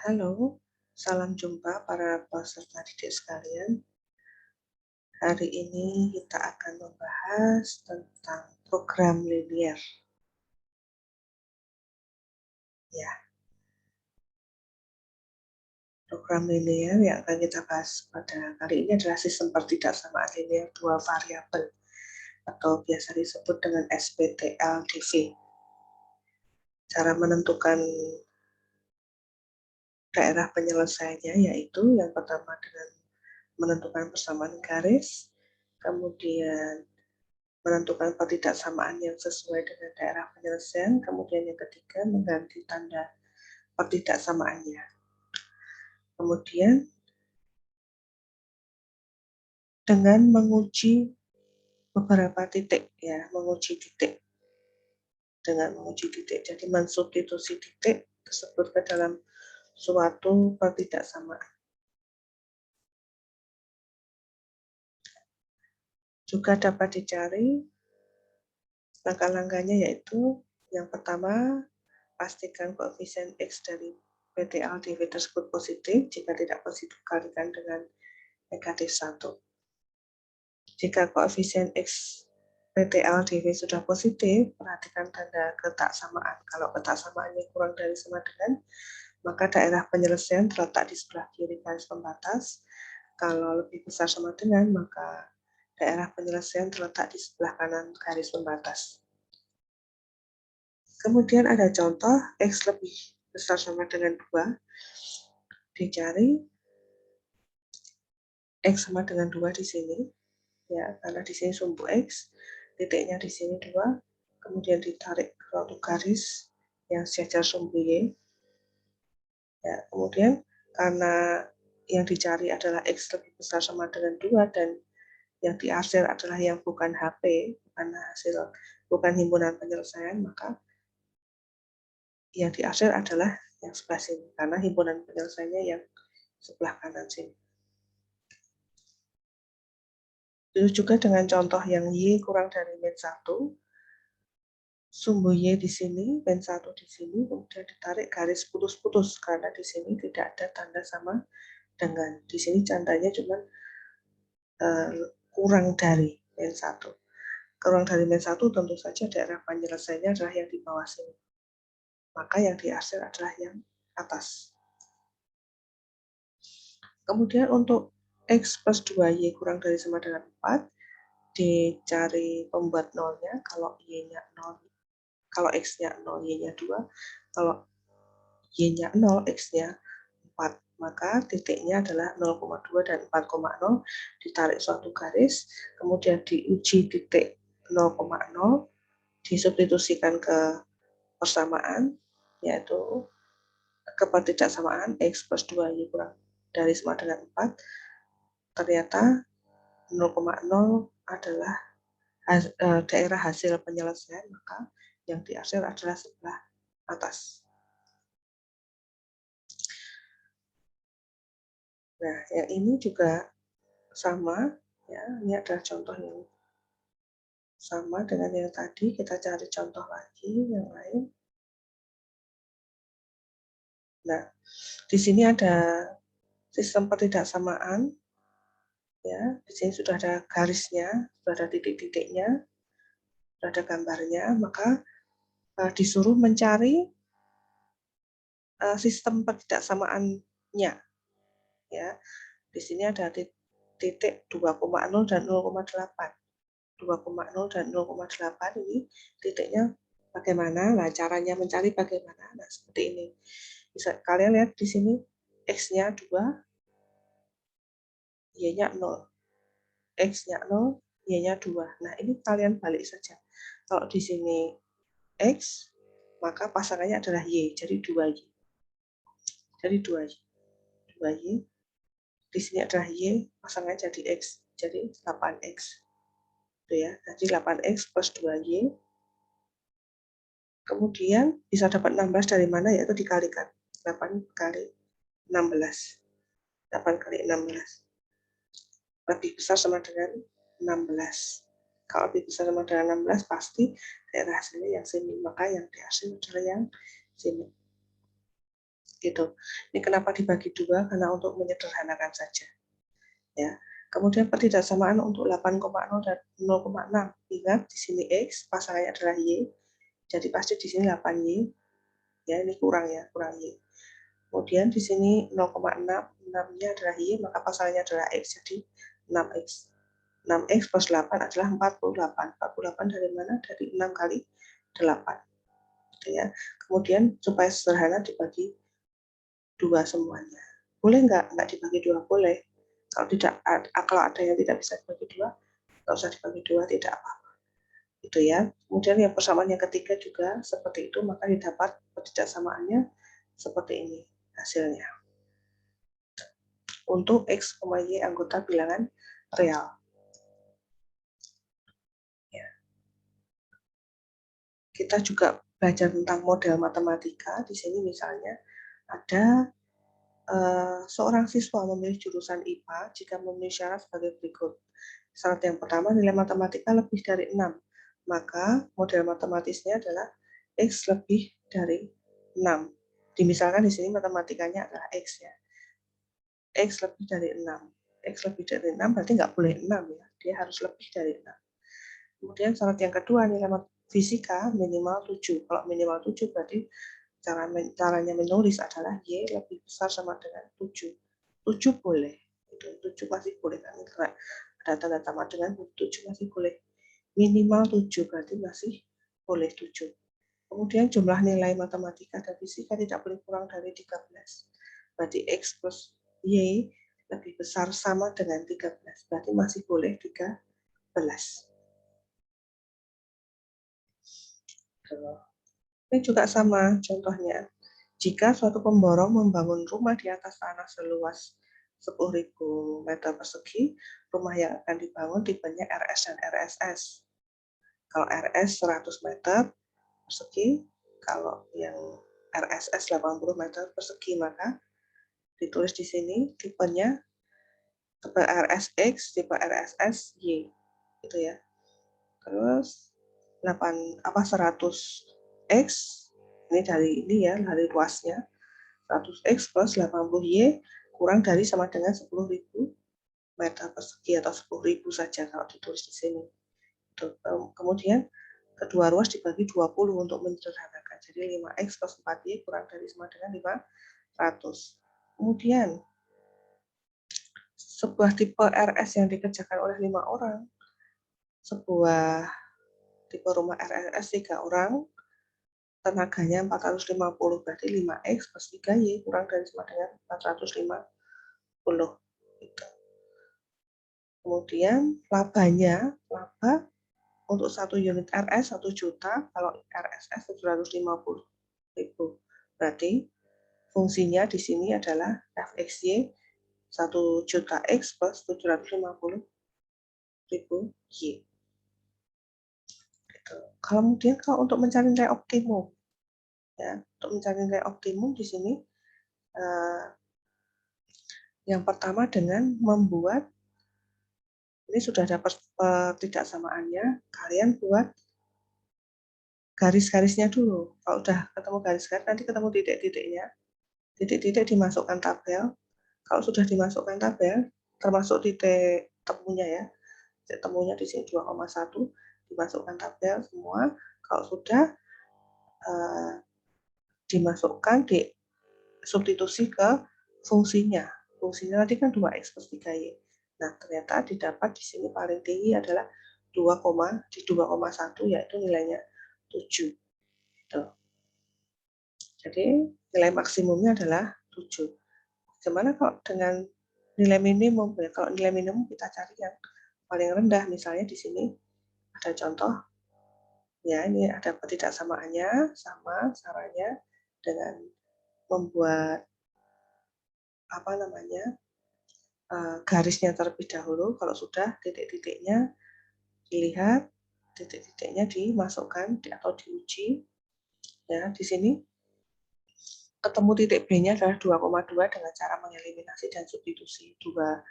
Halo, salam jumpa para peserta didik sekalian. Hari ini kita akan membahas tentang program linier. Ya, program linier yang akan kita bahas pada kali ini adalah sistem pertidaksamaan linier dua variabel atau biasa disebut dengan SPTLDV. Cara menentukan daerah penyelesaiannya yaitu yang pertama dengan menentukan persamaan garis, kemudian menentukan pertidaksamaan yang sesuai dengan daerah penyelesaian, kemudian yang ketiga mengganti tanda pertidaksamaannya. Kemudian dengan menguji beberapa titik, ya, menguji titik. Dengan menguji titik, jadi mensubstitusi titik tersebut ke dalam suatu pertidaksamaan. Juga dapat dicari langkah-langkahnya, yaitu yang pertama, pastikan koefisien X dari PTLDV tersebut positif. Jika tidak positif, kalikan dengan negatif 1. Jika koefisien X PTLDV sudah positif, perhatikan tanda ketaksamaan. Kalau ketaksamaannya kurang dari sama dengan, maka daerah penyelesaian terletak di sebelah kiri garis pembatas. Kalau lebih besar sama dengan, maka daerah penyelesaian terletak di sebelah kanan garis pembatas. Kemudian ada contoh X lebih besar sama dengan 2. Dicari X sama dengan 2 di sini. Ya, karena di sini sumbu X, titiknya di sini 2, kemudian ditarik suatu garis yang sejajar sumbu Y. Ya, kemudian karena yang dicari adalah X lebih besar sama dengan 2 dan yang dihasil adalah yang bukan HP, bukan himpunan penyelesaian, maka yang dihasil adalah yang sebelah sini, karena himpunan penyelesaiannya yang sebelah kanan sini. Itu juga dengan contoh yang Y kurang dari min 1, sumbu Y di sini, min 1 di sini, kemudian ditarik garis putus-putus, karena di sini tidak ada tanda sama dengan. Di sini tandanya cuma kurang dari min 1. Kurang dari min 1 tentu saja daerah penyelesaiannya adalah yang di bawah sini. Maka yang dihasil adalah yang atas. Kemudian untuk X plus 2Y kurang dari sama dengan 4, dicari pembuat nolnya. Kalau Y-nya 0, kalau X-nya 0, Y-nya 2, kalau Y-nya 0, X-nya 4, maka titiknya adalah 0,2 dan 4,0, ditarik suatu garis, kemudian diuji titik 0,0, disubstitusikan ke persamaan, yaitu kepertidaksamaan X plus 2Y kurang dari sama dengan 4, ternyata 0,0 adalah daerah hasil penyelesaian, maka yang dihasil adalah sebelah atas. Nah, yang ini juga sama, ya, ini adalah contoh yang sama dengan yang tadi. Kita cari contoh lagi yang lain. Nah, di sini ada sistem pertidaksamaan, ya, di sini sudah ada garisnya, sudah ada titik-titiknya, sudah ada gambarnya, maka disuruh mencari sistem pertidaksamaannya, ya. Di sini ada titik 2,0 dan 0,8. 2,0 dan 0,8 ini titiknya bagaimana? Nah, caranya mencari bagaimana? Nah, seperti ini. Bisa kalian lihat di sini X-nya 2, Y-nya 0. X-nya 0, Y-nya 2. Nah, ini kalian balik saja. Kalau di sini X, maka pasangannya adalah Y, jadi 2Y. Jadi 2Y. 2Y. Di sini adalah Y, pasangannya jadi X, jadi 8X. Itu ya. Jadi 8X plus 2Y. Kemudian bisa dapat 16 dari mana, yaitu dikalikan 8 kali 16. 8 kali 16 lebih besar sama dengan 16. Kalau lebih besar sama dengan 16, pasti daerah hasilnya yang sini, maka yang dihasil adalah yang sini. gitu. Ini kenapa dibagi 2, karena untuk menyederhanakan saja. Ya. Kemudian pertidaksamaan untuk 8,0 dan 0,6. Ingat di sini X, pasangannya adalah Y. Jadi pasti di sini 8Y. Ya, ini kurang ya, kurang Y. Kemudian di sini 0,6, 6-nya adalah Y, maka pasangannya adalah X, jadi 6X. 6X plus 8 adalah 48. 48 dari mana? Dari 6 kali 8. Gitu ya. Kemudian supaya sederhana dibagi 2 semuanya. Boleh nggak dibagi 2? Boleh. Kalau ada yang tidak bisa dibagi 2, nggak usah dibagi 2, tidak apa-apa. Itu ya. Kemudian yang persamaan yang ketiga juga seperti itu, maka didapat pertidaksamaannya seperti ini hasilnya. Untuk X, Y anggota bilangan real. Ya. Kita juga belajar tentang model matematika. Di sini misalnya ada seorang siswa memilih jurusan IPA jika memenuhi syarat sebagai berikut. Syarat yang pertama, nilai matematika lebih dari 6. Maka model matematisnya adalah X lebih dari 6. Dimisalkan di sini matematikanya adalah X ya. X lebih dari 6. X lebih dari 6 berarti nggak boleh 6 ya. Dia harus lebih dari 6. Kemudian syarat yang kedua, nilai fisika minimal 7. Kalau minimal 7 berarti caranya menulis adalah Y lebih besar sama dengan 7. 7 boleh. Itu 7 masih boleh kan? Karena ada tanda tambah dengan 7 masih boleh. Minimal 7 berarti masih boleh 7. Kemudian jumlah nilai matematika dan fisika tidak boleh kurang dari 13. Berarti X plus Y lebih besar sama dengan 13. Berarti masih boleh 13. Ini juga sama contohnya. Jika suatu pemborong membangun rumah di atas tanah seluas 10.000 meter persegi, rumah yang akan dibangun tipenya RS dan RSS. Kalau RS 100 meter persegi, kalau yang RSS 80 meter persegi, maka ditulis di sini tipenya tipe RSX, tipe RSS Y, gitu ya. Terus 100X ini dari luasnya 100X plus 80Y kurang dari sama dengan 10.000 meter persegi atau 10.000 saja kalau ditulis di sini. Kemudian kedua ruas dibagi 20 untuk menyederhanakan. Jadi 5X plus 4Y kurang dari sama dengan 500. Kemudian sebuah tipe RS yang dikerjakan oleh 5 orang, sebuah tipe rumah RS 3 orang, tenaganya 450, berarti 5X plus 3Y kurang dari sama dengan 450. Gitu. Kemudian laba untuk 1 unit RS 1 juta, kalau RSS 750.000. Berarti fungsinya di sini adalah FXY 1 juta X plus 750.000 Y. Gitu. Kemudian kalau untuk mencari nilai optimum, ya, untuk mencari nilai optimum di sini yang pertama dengan membuat, ini sudah ada pertidaksamaannya, kalian buat garis-garisnya dulu. Kalau udah ketemu garis-garis, nanti ketemu titik-titiknya. Titik-titik dimasukkan tabel. Kalau sudah dimasukkan tabel, termasuk titik temunya ya. Titik temunya di sini 2,1, dimasukkan tabel semua. Kalau sudah dimasukkan di substitusi ke fungsinya. Fungsinya nanti kan 2X plus 3Y. Nah, ternyata didapat di sini paling tinggi adalah 2,1, yaitu nilainya 7. Gitu. Jadi nilai maksimumnya adalah 7. Gimana kalau dengan nilai minimum? Ya, kalau nilai minimum kita cari yang paling rendah. Misalnya di sini ada contoh, ya ini ada ketidaksamaannya, sama caranya dengan membuat garisnya terlebih dahulu. Kalau sudah titik-titiknya dilihat, titik-titiknya dimasukkan atau diuji. Ya, di sini ketemu titik B-nya adalah 2,2 dengan cara mengeliminasi dan substitusi dua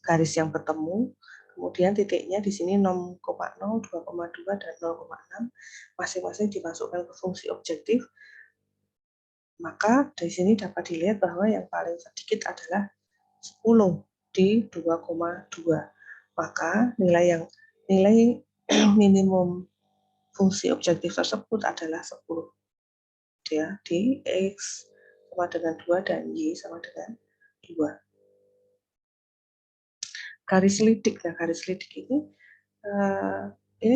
garis yang bertemu. Kemudian titiknya di sini 0,0, 2,2 dan 0,6 masing-masing dimasukkan ke fungsi objektif Maka di sini dapat dilihat bahwa yang paling sedikit adalah 10 di 2,2. Maka nilai minimum fungsi objektif tersebut adalah 10 ya, di X sama dengan 2 dan Y sama dengan 2. Garis lidik. Nah, garis lidik ini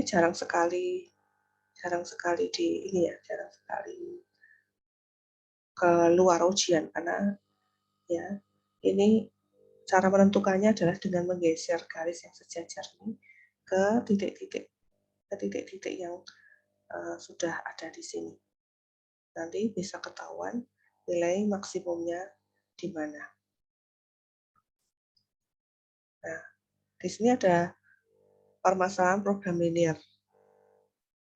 jarang sekali jarang sekali keluar ujian karena ya ini cara menentukannya adalah dengan menggeser garis yang sejajar ini ke titik-titik yang sudah ada di sini. Nanti bisa ketahuan nilai maksimumnya di mana. Nah, di sini ada permasalahan program linear.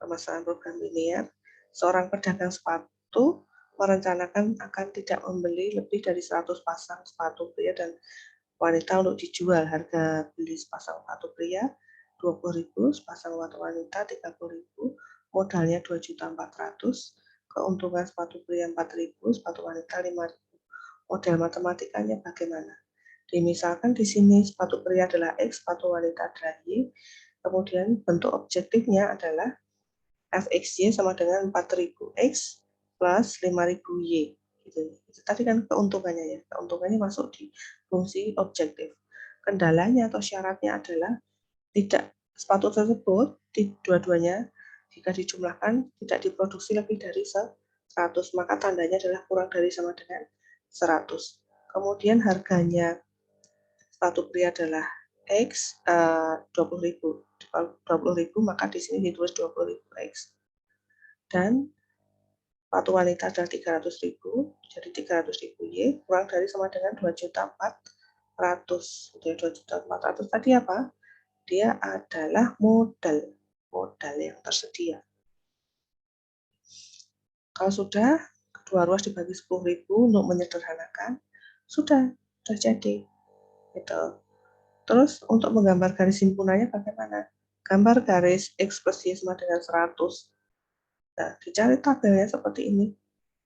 Permasalahan program linear, seorang pedagang sepatu merencanakan akan tidak membeli lebih dari 100 pasang sepatu pria dan wanita untuk dijual. Harga beli sepasang sepatu pria 20.000, sepasang wanita 30.000, modalnya 2.400.000, keuntungan sepatu pria 4.000, sepatu wanita 5.000. Model matematikanya bagaimana? Misalkan di sini sepatu pria adalah X, sepatu wanita adalah Y, kemudian bentuk objektifnya adalah Fxy sama dengan 4.000X plus 5.000Y. Gitu. Itu tadi kan keuntungannya ya. Keuntungannya masuk di fungsi objektif. Kendalanya atau syaratnya adalah tidak sepatu tersebut di dua-duanya jika dijumlahkan tidak diproduksi lebih dari 100, maka tandanya adalah kurang dari sama dengan 100. Kemudian harganya sepatu pria adalah X 20.000. 20.000 maka di sini ditulis 20.000 X. Dan sepatu wanita adalah 300.000, jadi 300.000 Y kurang dari sama dengan 2.400.000. Jadi 2.400.000 tadi apa? Dia adalah modal yang tersedia. Kalau sudah kedua ruas dibagi 10.000 untuk menyederhanakan, sudah jadi. Gitu. Terus untuk menggambar garis himpunannya bagaimana? Gambar garis X plus Y sama dengan 100. Nah, dicari tabelnya seperti ini.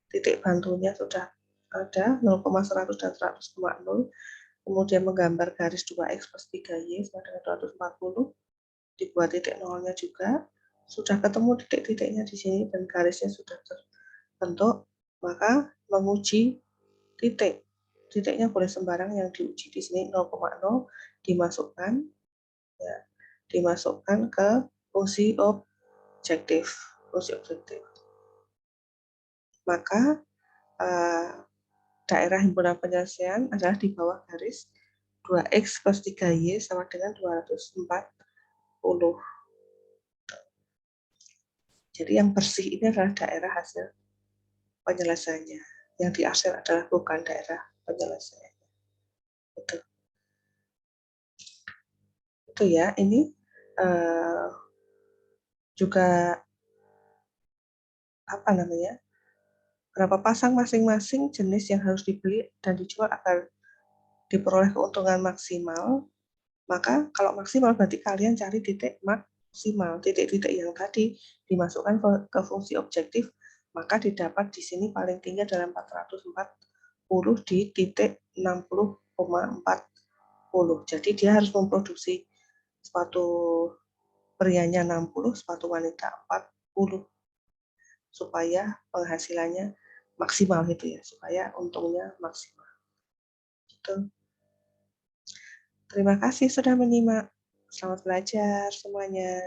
Titik bantunya sudah ada 0,100 dan 100,0. Kemudian menggambar garis 2X plus 3Y sama dengan 240. Dibuat titik nolnya juga. Sudah ketemu titik-titiknya di sini dan garisnya sudah terbentuk. Maka menguji titik. Titiknya boleh sembarang, yang diuji di sini 0,0 dimasukkan ya, dimasukkan ke fungsi objektif. Maka daerah himpunan penyelesaian adalah di bawah garis 2X plus 3Y sama dengan 240. Jadi yang bersih ini adalah daerah hasil penyelesaiannya. Yang dihasil adalah bukan daerah penyelesaian. Itu ya, ini juga berapa pasang masing-masing jenis yang harus dibeli dan dijual agar diperoleh keuntungan maksimal. Maka kalau maksimal berarti kalian cari titik maksimal, titik-titik yang tadi dimasukkan ke fungsi objektif, maka didapat di sini paling tinggi adalah 440 di titik 60,40. Jadi dia harus memproduksi sepatu prianya 60, sepatu wanita 40 supaya penghasilannya maksimal gitu ya, supaya untungnya maksimal. Gitu. Terima kasih sudah menyimak. Selamat belajar semuanya.